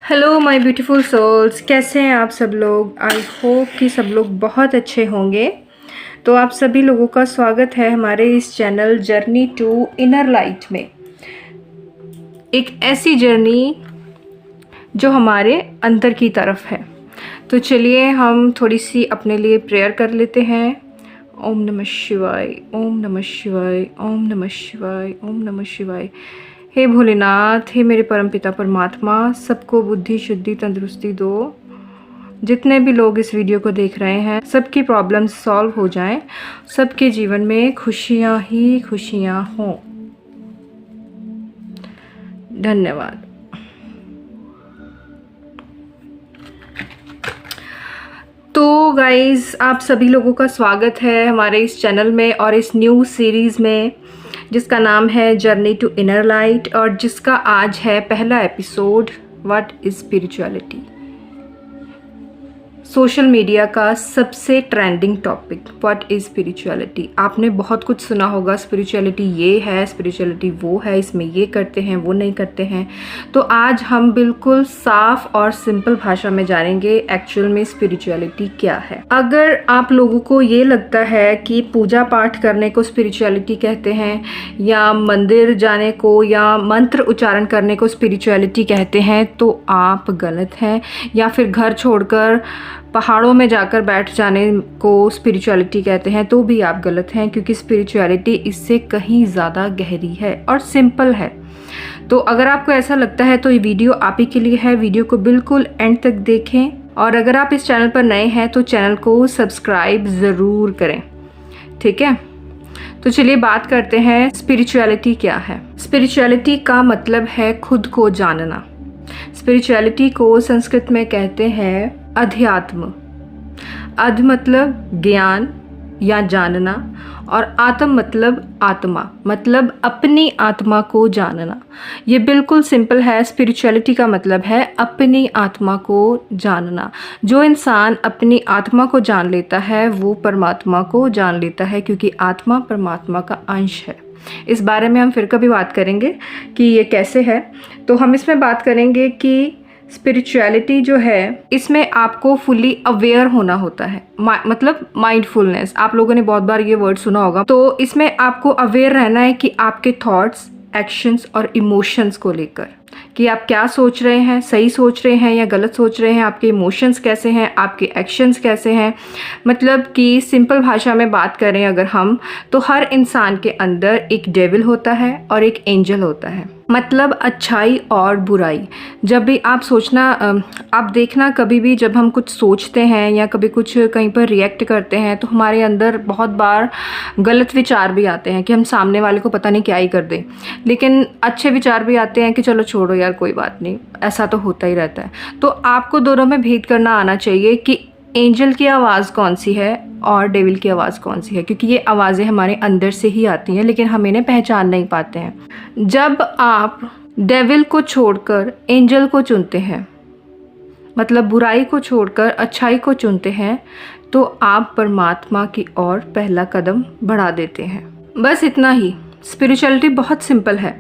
Hello my beautiful souls, कैसे हैं आप सब लोग। आई होप कि सब लोग बहुत अच्छे होंगे। तो आप सभी लोगों का स्वागत है हमारे इस channel journey to inner light में। एक ऐसी जर्नी जो हमारे अंदर की तरफ है। तो चलिए हम थोड़ी सी अपने लिए प्रेयर कर लेते हैं। ओम नमः शिवाय, ओम नमः शिवाय, ओम नमः शिवाय, ओम नमः शिवाय। हे भोलेनाथ, हे मेरे परमपिता परमात्मा, सबको बुद्धि शुद्धि तंदुरुस्ती दो। जितने भी लोग इस वीडियो को देख रहे हैं, सबकी प्रॉब्लम्स सॉल्व हो जाएं, सबके जीवन में खुशियां ही खुशियां हों। धन्यवाद। तो गाइज़, आप सभी लोगों का स्वागत है हमारे इस चैनल में और इस न्यू सीरीज़ में जिसका नाम है जर्नी टू इनर लाइट, और जिसका आज है पहला episode, what is spirituality. Social media का सबसे trending topic, what is spirituality. आपने बहुत कुछ सुना होगा, स्पिरिचुअलिटी ये है, स्पिरिचुअलिटी वो है, इसमें ये करते हैं वो नहीं करते हैं। तो आज हम बिल्कुल साफ और सिंपल भाषा में जानेंगे एक्चुअल में स्पिरिचुअलिटी क्या है। अगर आप लोगों को ये लगता है कि पूजा पाठ करने को स्पिरिचुअलिटी कहते हैं, या मंदिर जाने को या मंत्र उच्चारण करने को स्पिरिचुअलिटी कहते हैं, तो आप गलत हैं। या फिर घर छोड़कर पहाड़ों में जाकर बैठ जाने को स्पिरिचुअलिटी कहते हैं, तो भी आप गलत हैं, क्योंकि स्पिरिचुअलिटी इससे कहीं ज़्यादा गहरी है और सिंपल है। तो अगर आपको ऐसा लगता है तो ये वीडियो आप ही के लिए है। वीडियो को बिल्कुल एंड तक देखें, और अगर आप इस चैनल पर नए हैं तो चैनल को सब्सक्राइब ज़रूर करें, ठीक है। तो चलिए बात करते हैं स्पिरिचुअलिटी क्या है। स्पिरिचुअलिटी का मतलब है खुद को जानना। स्पिरिचुअलिटी को संस्कृत में कहते हैं अध्यात्म। अध मतलब ज्ञान या जानना, और आत्म मतलब आत्मा, मतलब अपनी आत्मा को जानना। ये बिल्कुल सिंपल है। स्पिरिचुअलिटी का मतलब है अपनी आत्मा को जानना। जो इंसान अपनी आत्मा को जान लेता है वो परमात्मा को जान लेता है, क्योंकि आत्मा परमात्मा का अंश है। इस बारे में हम फिर कभी बात करेंगे कि ये कैसे है। तो हम इसमें बात करेंगे कि स्पिरिचुअलिटी जो है, इसमें आपको फुली अवेयर होना होता है, मतलब माइंडफुलनेस। आप लोगों ने बहुत बार ये वर्ड सुना होगा। तो इसमें आपको अवेयर रहना है कि आपके थॉट्स, एक्शंस और इमोशंस को लेकर, कि आप क्या सोच रहे हैं, सही सोच रहे हैं या गलत सोच रहे हैं, आपके इमोशंस कैसे हैं, आपके एक्शंस कैसे हैं। मतलब कि सिंपल भाषा में बात करें अगर हम, तो हर इंसान के अंदर एक डेविल होता है और एक एंजल होता है, मतलब अच्छाई और बुराई। जब भी आप सोचना, आप देखना, कभी भी जब हम कुछ सोचते हैं या कभी कुछ कहीं पर रिएक्ट करते हैं, तो हमारे अंदर बहुत बार गलत विचार भी आते हैं कि हम सामने वाले को पता नहीं क्या ही कर दें, लेकिन अच्छे विचार भी आते हैं कि चलो छोड़ो यार, कोई बात नहीं, ऐसा तो होता ही रहता है। तो आपको दोनों में भेद करना आना चाहिए कि एंजल की आवाज़ कौन सी है और डेविल की आवाज़ कौन सी है, क्योंकि ये आवाज़ें हमारे अंदर से ही आती हैं, लेकिन हम इन्हें पहचान नहीं पाते हैं। जब आप डेविल को छोड़कर एंजल को चुनते हैं, मतलब बुराई को छोड़कर अच्छाई को चुनते हैं, तो आप परमात्मा की ओर पहला कदम बढ़ा देते हैं। बस इतना ही। स्पिरिचुअलिटी बहुत सिंपल है,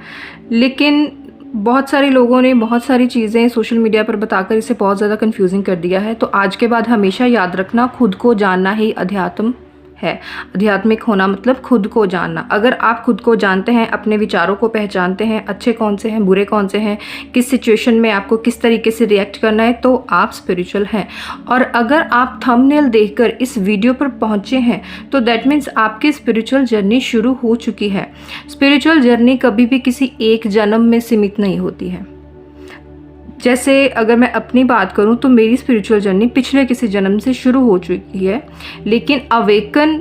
लेकिन बहुत सारे लोगों ने बहुत सारी चीज़ें सोशल मीडिया पर बताकर इसे बहुत ज़्यादा कंफ्यूजिंग कर दिया है। तो आज के बाद हमेशा याद रखना, खुद को जानना ही अध्यात्म है। आध्यात्मिक होना मतलब खुद को जानना। अगर आप खुद को जानते हैं, अपने विचारों को पहचानते हैं, अच्छे कौन से हैं, बुरे कौन से हैं, किस सिचुएशन में आपको किस तरीके से रिएक्ट करना है, तो आप स्पिरिचुअल हैं। और अगर आप थंबनेल देखकर इस वीडियो पर पहुंचे हैं, तो दैट मीन्स आपकी स्पिरिचुअल जर्नी शुरू हो चुकी है। स्पिरिचुअल जर्नी कभी भी किसी एक जन्म में सीमित नहीं होती है। जैसे अगर मैं अपनी बात करूं तो मेरी स्पिरिचुअल जर्नी पिछले किसी जन्म से शुरू हो चुकी है, लेकिन अवेकन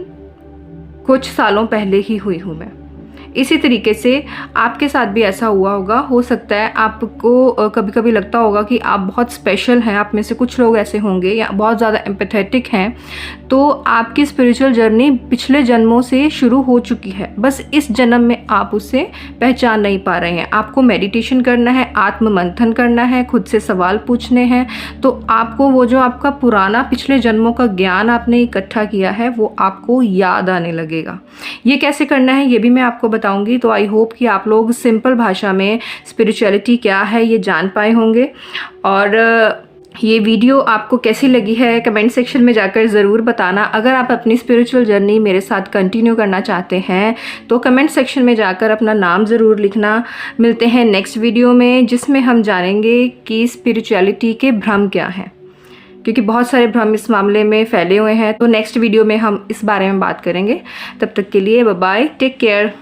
कुछ सालों पहले ही हुई हूं मैं। इसी तरीके से आपके साथ भी ऐसा हुआ होगा। हो सकता है आपको कभी कभी लगता होगा कि आप बहुत स्पेशल हैं, आप में से कुछ लोग ऐसे होंगे या बहुत ज़्यादा एम्पैथेटिक हैं, तो आपकी स्पिरिचुअल जर्नी पिछले जन्मों से शुरू हो चुकी है। बस इस जन्म में आप उसे पहचान नहीं पा रहे हैं। आपको मेडिटेशन करना है, आत्म मंथन करना है, खुद से सवाल पूछने हैं, तो आपको वो जो आपका पुराना पिछले जन्मों का ज्ञान आपने इकट्ठा किया है वो आपको याद आने लगेगा। ये कैसे करना है ये भी मैं आपको बताऊंगी। तो आई होप कि आप लोग सिंपल भाषा में स्पिरिचुअलिटी क्या है ये जान पाए होंगे। और ये वीडियो आपको कैसी लगी है कमेंट सेक्शन में जाकर ज़रूर बताना। अगर आप अपनी स्पिरिचुअल जर्नी मेरे साथ कंटिन्यू करना चाहते हैं तो कमेंट सेक्शन में जाकर अपना नाम ज़रूर लिखना। मिलते हैं नेक्स्ट वीडियो में, जिसमें हम जानेंगे कि स्पिरिचुअलिटी के भ्रम क्या हैं, क्योंकि बहुत सारे भ्रम इस मामले में फैले हुए हैं। तो नेक्स्ट वीडियो में हम इस बारे में बात करेंगे। तब तक के लिए बाय बाय, टेक केयर।